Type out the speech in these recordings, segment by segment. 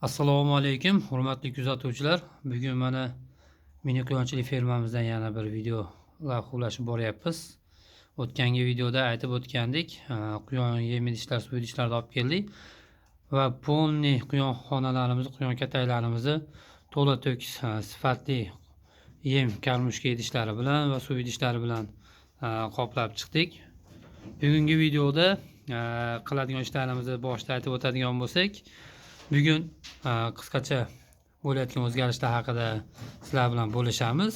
Assalomu alaykum, hurmatli kuzatuvchilar. Bugun mana mini quyonchilik fermamizdan yana bir video lavhulashib boryapmiz. O'tgangi videoda aytib o'tgandik, quyon yem idishlar, suv idishlarni olib keldik va polniy quyon xonalarimizni, quyon kataylarimizni to'la to'kis sifatli yem karmushka idishlari bilan va suv idishlari bilan qoplab chiqdik. Bugungi videoda qiladigan ishlarimizni boshida aytib o'tadigan bo'lsak, bugun qisqacha bo'layotgan o'zgarishlar haqida sizlar bilan bo'lishamiz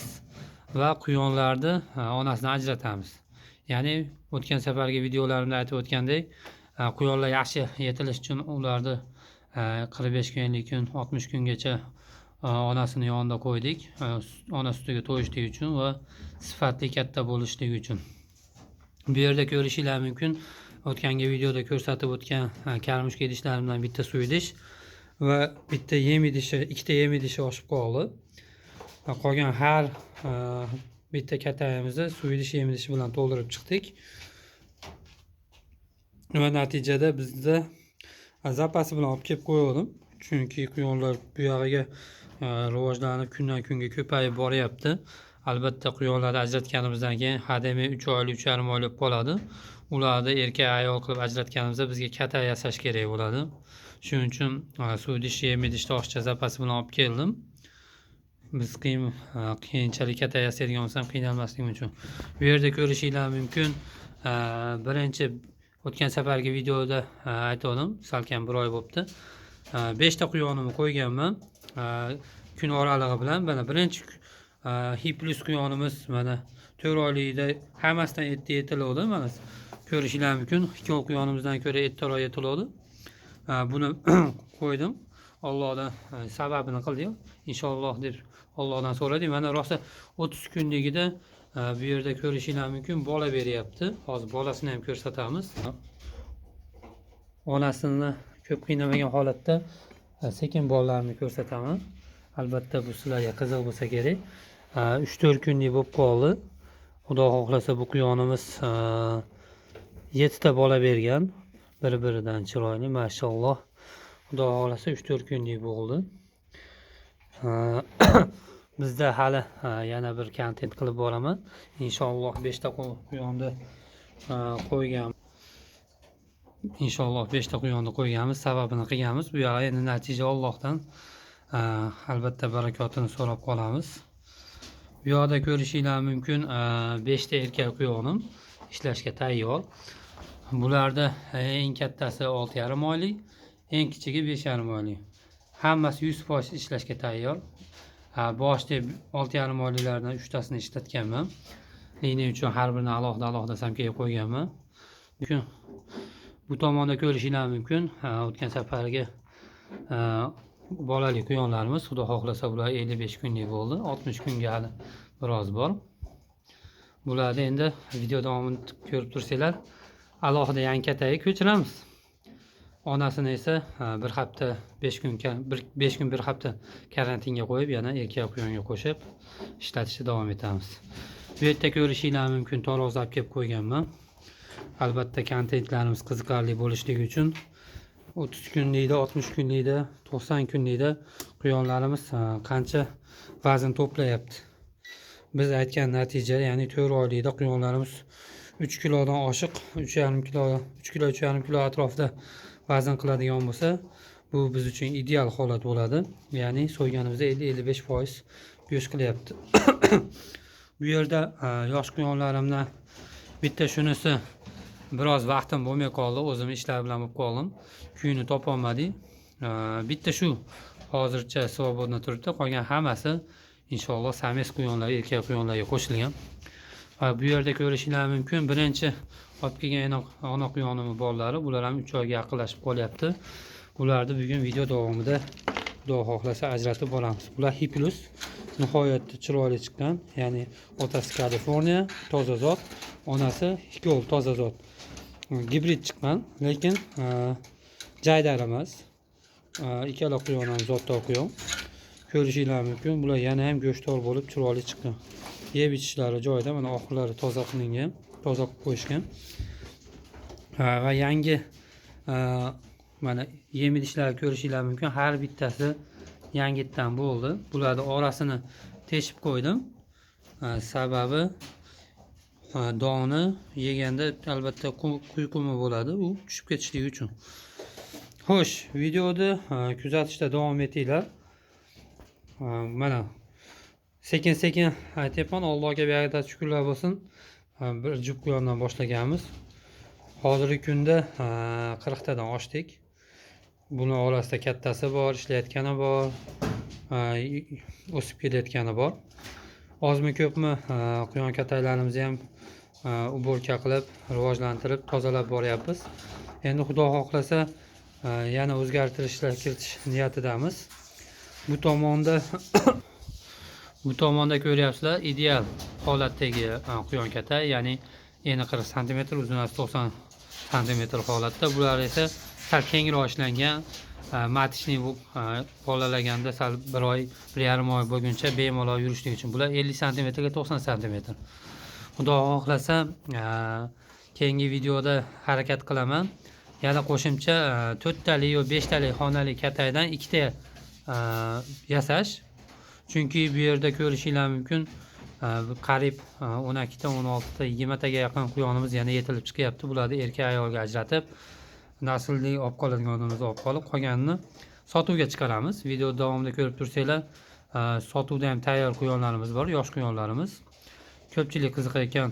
va quyonlarni onasidan ajratamiz. Ya'ni o'tgan safargi videolarimda aytib o'tgandek, quyonlar yaxshi yetilish uchun ularni 45 kun, 50 kun, 60 kungacha onasini yonida qo'ydik. Ona sutiga to'yishligi uchun va sifatli katta bo'lishligi uchun. Bu yerda ko'rishinglar mumkin. O'tgangi videoda ko'rsatib o'tgan karmushka idishlarimdan bitta suv idish va bitta yem idishi, ikkita yem idishi oshib qoldi. Qolgan har bitta katayimizni suv idishi, yem idishi bilan to'ldirib chiqdik. Va natijada bizda zapasi bilan olib kelib qo'ydim. Chunki quyonlar bu yog'iga rivojlanib kundan kunga ko'payib boryapti. Albatta quyonlarni ajratganimizdan keyin hademay 3 oylik, 3,5 oylik qoladi. Ularni erkak ayol qilib ajratganimizda bizga katay yasash kerak bo'ladi. Shuning uchun suv idish, yem idishni oshiqcha zapasi bilan olib keldim. Biz keyinchalik katay yasaydigan bo'lsam qiynalmasligim uchun. Bu yerda ko'rishinglar mumkin. Birinchi o'tgan safargi videoda aytdim, salkam 1 oy bo'libdi. 5 ta quyonimni qo'yganman. Kun oralig'i bilan mana birinchi Hiplus quyonimiz mana 4 oylikda hammasidan etdi yetiladi. Mana ko'rishinglar mumkin. Ikkov quyonimizdan ko'ra ettiroq yetiladi. Buni qo'ydim. Allohdan sababini qildim. Inshaalloh deb Allohdan so'radim. Mana rosa 30 kunligida bu yerda ko'rishinglar mumkin, bola beryapti. Hozir bolasini ham ko'rsatamiz. Onasini ko'p qiynamagan holatda sekin bolalarni ko'rsataman. Albatta bu sizlarga qiziq bo'lsa kerak. 3-4 kunlik bo'lib qoldi. Xudo xohlasa bu quyonimiz 7 ta bola bergan. Bir-biridan chiroyli, mashalloh. Xudo xohlasa 3-4 kunlik bo'ldi. Bizda hali yana bir kontent qilib boraman. Inshaalloh 5 ta quyonni qo'ygan. Inshaalloh 5 ta quyonni qo'yganmiz, sababini qilganmiz. Bu yo'q endi natija Allohdan. Albatta barakotini so'rab qolamiz. Bu yoqda ko'rishinglar mumkin, 5 ta erkak quyonim ishlashga tayyor. Bularda eng kattasi 6,5 oylik, eng kichigi 5,5 oylik. Hammasi 100% ishlashga tayyor. Boshda 6,5 oyliklardan 3 tasini ishlatganman. Liniya uchun har birini alohida samkaga qo'yganman. Bugun bu tomonda ko'rishinglar mumkin. O'tgan safargi bolali quyonlarimiz, xudo xohlasa bular 55 kunlik bo'ldi. 60 kunga hali biroz bor. Bularni endi video davomini ko'rib tursanglar, alohida yangi katayga ko'chiramiz. Onasini esa bir hafta 5 kun 1 hafta karantinga qo'yib, yana erkak quyonga qo'shib ishlatishda davom etamiz. Bu yerda ko'rishinglar mumkin, taroz olib kelib qo'yganman. Albatta kontentlarimiz qiziqarli bo'lishligi uchun 30 kunlikda, 60 kunlikda, 90 kunlikda quyonlarimiz qancha vazn to'playapti. Biz aytgan natija, ya'ni 4 oylikda quyonlarimiz 3 kilodan oshiq, 3,5 kilo, 3 kilo, 3,5 kilo atrofida vazn qiladigan bo'lsa, bu biz uchun ideal holat bo'ladi. Ya'ni so'yganimizda 50-55% go'sht qilyapti. Bu yerda yosh quyonlarimdan bitta shunisi biroz vaqtim bo'lmay qoldi, o'zim ishlar bilan bo'lib qoldim. Kuyini topa olmadik. Bitta shu hozircha svobodno turibdi. Qolgan hammasi inshaalloh sames quyonlar, erkak quyonlarga qo'shilgan. Bu yerda ko'rishinglar mumkin, birinchi olib kelgan ona quyonimiz borlari, bular ham 3 oyga yaqinlashib qolyapti. Bularni bugun video davomida Xudo xohlasa ajratib boramiz. Bular Hiplus nihoyatda chiroyli chiqqan, ya'ni otasi Kaliforniya, toza zot, onasi ikkov toza zot. Gibrid chiqqan, lekin jaydar emas. Ikkala quyon ham zotdor quyon. Ko'rishinglar mumkin, bular yana ham go'shtdor bo'lib chiroyli chiqqan. Yeb ichishlari joyida, mana oxirlari toza qilingan, toza qilib qo'yishgan. Va yangi Mana yem idishlarni ko'rishingiz mumkin. Har bittasi yangitdan bo'ldi. Bularni orasini teshib qo'ydim. Sababi doni yeganda albatta quyqumi bo'ladi, u tushib ketishligi uchun. Xo'sh, videoni kuzatishda davom etinglar. Mana sekin aytyapman, Allohga beadad shukrlar bo'lsin. Bir jup quyondan boshlaganmiz. Hozirgi kunda 40 tadan oshdik. Buni orasida kattasi bor, ishlayotgani bor, o'sib kelayotgani bor. Ozmi ko'pmi quyon kataylarimizni ham uborka qilib, rivojlantirib, tozalab boryapmiz. Endi Xudo xohlasa yana o'zgartirishlar kiritish niyatidamiz. Bu tomonda ko'ryapsizlar, ideal holatdagi quyon katay, ya'ni eni 40 cm, uzunasi 90 cm holatda. Bular esa sal kengroq ishlangan, matishni bu bolalaganda sal 1 oy, 1,5 oy bo'lguncha bemalol yurishlik uchun. Bular 50 cm ga 90 cm. Xudo xohlasa keyingi videoda harakat qilaman. Yana qo'shimcha 4 talik yo 5 talik xonali kataydan 2 ta yasash. Chunki bu yerda ko'rishingiz mumkin, qariyb 12 ta, 16 ta, 20 taga yaqin quyonimiz yana yetilib chiqyapti. Bularni erkak ayolga ajratib, naslli olib qoladiganimizni olib qolib, qolganini sotuvga chiqaramiz. Video davomida ko'rib tursanglar, sotuvda ham tayyor quyonlarimiz bor, yosh quyonlarimiz. Ko'pchilik qiziqayotgan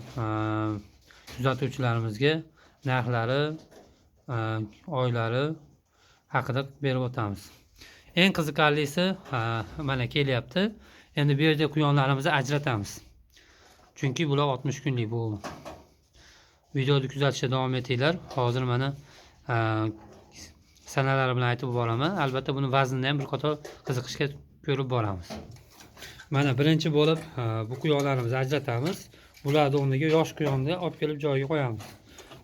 kuzatuvchilarimizga narxlari, oylari haqida berib o'tamiz. Eng qiziqarlisi mana kelyapti. Endi bu yerda quyonlarimizni ajratamiz. Chunki bular 60 kunlik bo'ldi. Videoni kuzatishda davom etinglar. Hozir mana sanalari bilan aytib boraman. Albatta buni vaznini ham bir qator qiziqishga ko'rib boramiz. Mana birinchi bo'lib bu quyonlarimizni ajratamiz. Bularni o'rniga yosh quyonni olib kelib joyiga qo'yamiz.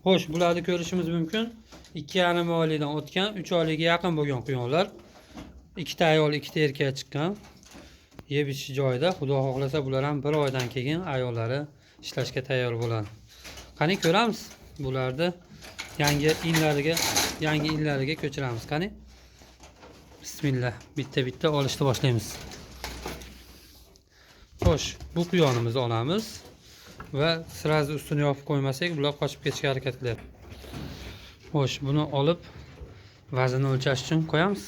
Xo'sh, bularni ko'rishimiz mumkin. 2,5 oylikdan o'tgan, 3 oylikka yaqin bo'lgan quyonlar. 2 ta ayol, 2 ta erkak chiqqan. Yeb ichish joyida. Xudo xohlasa bular ham 1 oydan keyin ayollari ishlashga tayyor bo'ladi. Qani ko'ramiz. Bularni yangi inlariga ko'chiramiz. Qani. Bismillah. Bitta olishni boshlaymiz. Xo'sh, bu quyonimizni olamiz va sirazi ustini yopib qo'ymasak, bular qochib ketishga harakat qilyapti. Xo'sh, buni olib vaznini o'lchash uchun qo'yamiz.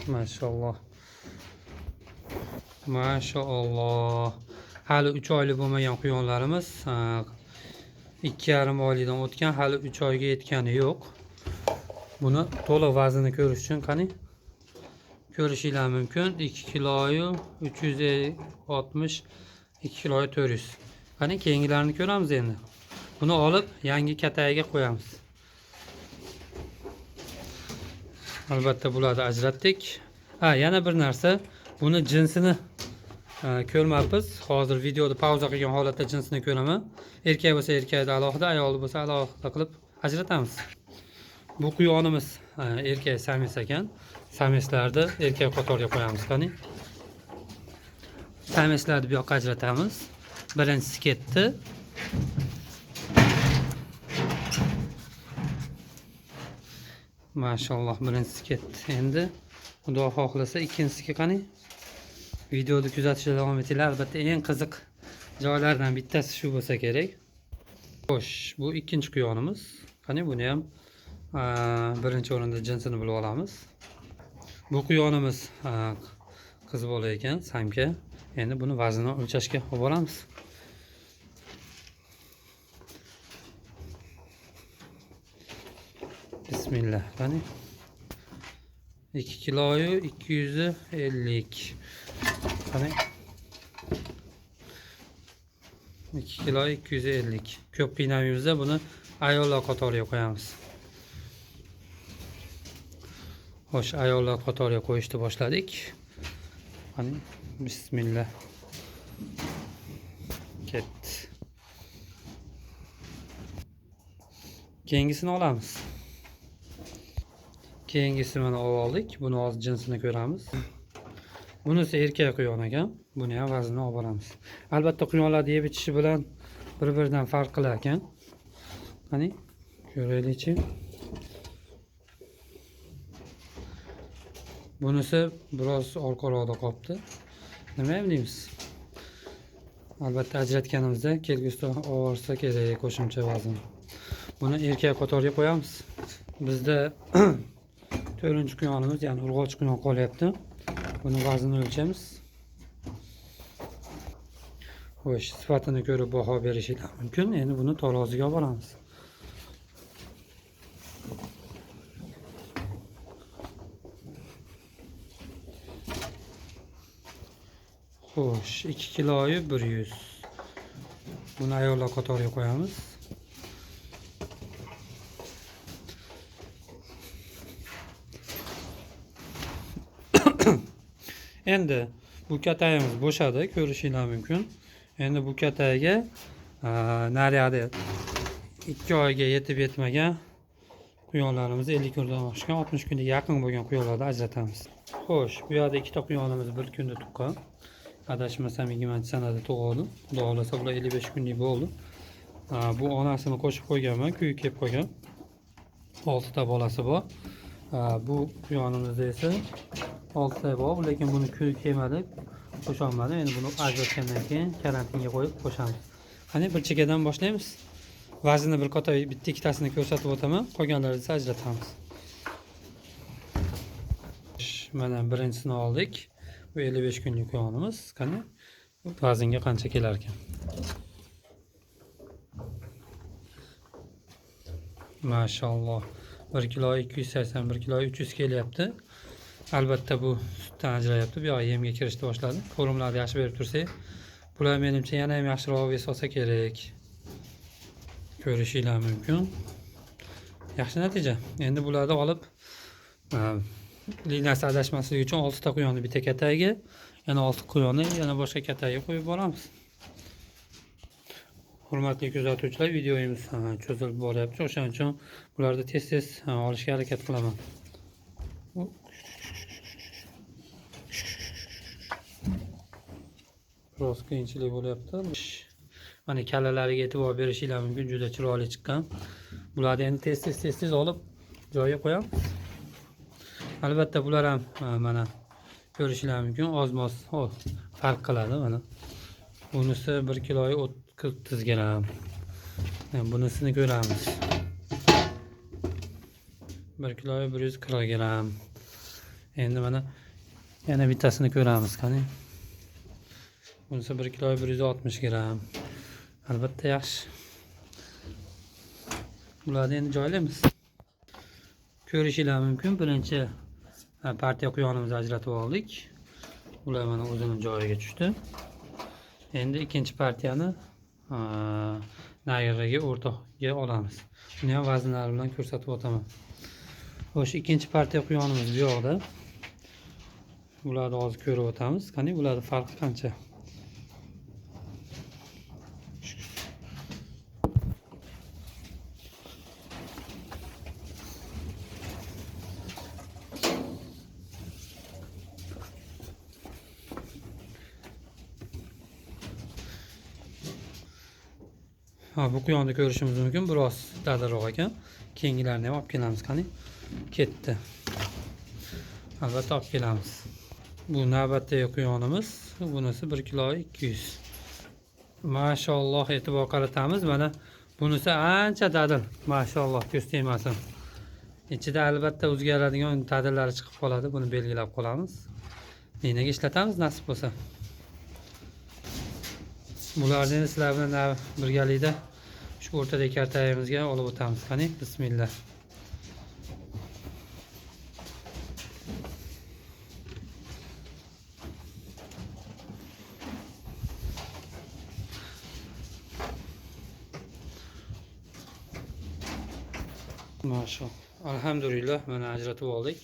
Maşallah. Maşallah. Hali 3 oylik bo'lmagan quyonlarimiz 2,5 oylikdan o'tgan, hali 3 oyga yetgani yo'q. Buni to'liq vaznini ko'rish uchun qani ko'rishingiz mumkin. 2 kiloyu 360, 2 kiloyu 400. Qani keyingilarini ko'ramiz endi. Buni olib yangi katayiga qo'yamiz. Albatta bularni ajratdik. Yana bir narsa, buni jinsini ko'rmabmiz. Hozir videoda pauza qilgan holatda jinsini ko'raman. Erkak bo'lsa erkakni alohida, ayoli bo'lsa alohida qilib ajratamiz. Bu quyonimiz erkak sames ekan. Sameslarni erkak qatoriga qo'yamiz. Qani sameslarni bu yoqqa ajratamiz. Birinchisi ketdi. Maşallah, birinchisi ketdi. Endi Xudo xohlasa ikkinchisiga qani. Videoni kuzatishda davom etinglar. Albatta eng qiziq joylardan bittasi shu bo'lsa kerak. Xo'sh, bu ikkinchi quyonimiz. Qani buni ham birinchi o'rinda jinsini bilib olamiz. Bu quyonimiz qiz bola ekan, samka. Endi buni vaznini o'lchashga olib boramiz. Bismillah. Qani 2 kiloyu 250. Qani 2 kilo 250. Ko'p qiynamaymiz-da, buni ayollar qatoriga qo'yamiz. Xo'sh, ayollar qatoriga qo'yishni boshladik. Qani bismillah. Ketdi. Keyingisini olamiz. Keyingisi mana oldik. Buni hozir jinsini ko'ramiz. Bunisi erkak quyon ekan. Buni ham vaznini olib boramiz. Albatta quyonlarni yeb ichishi bilan bir-biridan farq qilar ekan. Qani ko'raylikchi. Bunisi biroz orqaroqda qolibdi. Nima deymiz? Albatta ajratganimizda kelgusida olsa kerak qo'shimcha vazn. Buni erkak qatoriga qo'yamiz. Bizda 4-quyonimiz, ya'ni urg'ochi quyon qolyapti. Buni vaznini o'lchamiz. Xo'sh, sifatini ko'rib baho berishingiz mumkin. Endi buni taroziga olib boramiz. Xo'sh, 2 kiloyu 100. Buni ayollar qatoriga qo'yamiz. Endi bu katayimiz bo'shadi, ko'rishingiz mumkin. Endi bu kataga naryoqda 2 oyga yetib yetmagan quyonlarimizni 50 kundan oshgan 60 kunga yaqin bo'lgan quyonlarni ajratamiz. Xo'sh, bu yerda ikkita quyonimiz bir kunda tuqqan. Adashmasam 20-sanada tug'ildi. Xudo xolasa bular 55 kunlik bo'ldi. Bu onasini qo'shib qo'yganman, kuyi kelib qolgan. 6 ta bolasi bor. Bu quyonimizda esa 6 ta bor, lekin buni kuyi kelmadi, qo'sholmadi. Endi buni ajratgandan keyin karantinga qo'yib qo'shamiz. Qani bir chekkadan boshlaymiz. Vaznini bir qator bitta ikkitasini ko'rsatib o'taman, qolganlarini esa ajratamiz. Mana birinchisini oldik. Bu 55 kunlik quyonimiz. Qani vaznga qancha kelar ekan? Maşallah. 1 kilo 280, 1 kilo 300 kelyapti. Albatta bu sutdan ajrayapti. Bu yemga kirishni boshladi. Forumlarni yaxshi berib tursak, bular menimcha yana ham yaxshiroq vес olsa kerak. Ko'rishingiz mumkin. Yaxshi natija. Endi bularni olib liniyasi adashmasligi uchun 6 ta quyonni bitta kataga, yana 6 quyonni yana boshqa kataga qo'yib boramiz. Hurmatli kuzatuvchilar, videomiz cho'zilib boryapti. O'shaning uchun bularni tez-tez olishga harakat qilaman. Biroz qiyinchilik bo'lyapti. Mana kallalariga e'tibor berishingiz mumkin, juda chiroyli chiqqan. Bularni endi tez-tez olib joyiga qo'yamiz. Albatta bular ham mana ko'rishingiz mumkin, oz-moz farq qiladi mana. Bunisi 1 kiloga 30 gram. Bunisini ko'ramiz. 1 kiloga 140 gram. Endi mana yana bittasini ko'ramiz, qani. Bunisi 1 kiloga 160 gram. Albatta yaxshi. Bularni endi joylaymiz. Ko'rishingiz mumkin, birinchi partiya quyonimizni ajratib oldik. Ular mana o'zining joyiga tushdi. Endi ikkinchi partiyani nayirga o'rtaga olamiz. Buni ham vaznlari bilan ko'rsatib o'taman. Xo'sh, ikkinchi partiya quyonimiz bu yoqda. Bularni hozir ko'rib o'tamiz. Qani bularning farqi qancha? Bu quyonni ko'rishimiz mumkin, biroz dadilroq ekan. Keyingilarni ham olib kelamiz, qani. Ketdi. Albatta olib kelamiz. Bu navbatdagi quyonimiz. Bunisi 1 kilo 200. Maşallah, e'tibor qaratamiz. Mana bunisi ancha dadil. Maşallah, ko'z tegmasin. Ichida albatta o'zgaradigan dadillari chiqib qoladi. Buni belgilab qolamiz. Ninaga ishlatamiz nasib bo'lsa. Bularni sizlar bilan birgalikda shu o'rtadagi kartayimizga olib o'tamiz. Qani, bismillah. Maşallah. Alhamdulillah, mana ajratib oldik.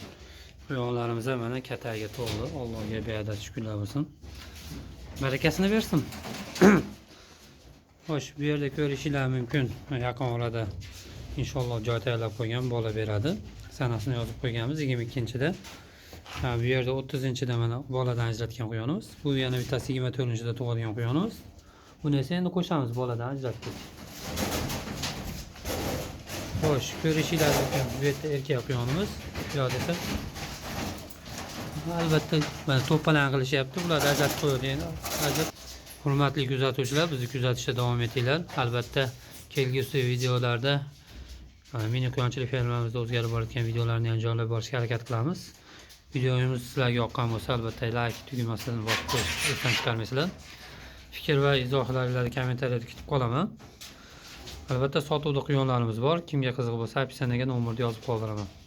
Quyonlarimiz ham mana kataga to'ldi. Allohga beadad shukrlar bo'lsin. Barakasini bersin. Xo'sh, bu yerda ko'rishingiz mumkin. Yaqin orada inshaalloh joy tayyorlab qo'ygan bola beradi. Sanasini yozib qo'yganmiz 22-da. Bu yerda 30-da mana boladan ajratgan quyonimiz. Bu yana bittasi 24-da tug'ilgan quyonimiz. Buni esa endi qo'shamiz, boladan ajratdik. Xo'sh, ko'rishingiz mumkin. Bu yerda erkak quyonimiz. Bu yerda esa albatta mana to'palan qilishyapti. Bularni ajratib qo'yadi endi. Hurmatli kuzatuvchilar, bizni kuzatishda davom etinglar. Albatta kelgusi videolarda mini quyonchilik fermamizda o'zgarib borayotgan videolarni ham joylab borishga harakat qilamiz. Videomiz sizlarga yoqqan bo'lsa, albatta like tugmasini bosib qo'yishni esdan chiqarmaysizlar. Fikr va izohlaringizni kommentariyada kutib qolaman. Albatta sotuvda quyonlarimiz bor. Kimga qiziq bo'lsa, opsiyaga nomerni yozib qoldiraman.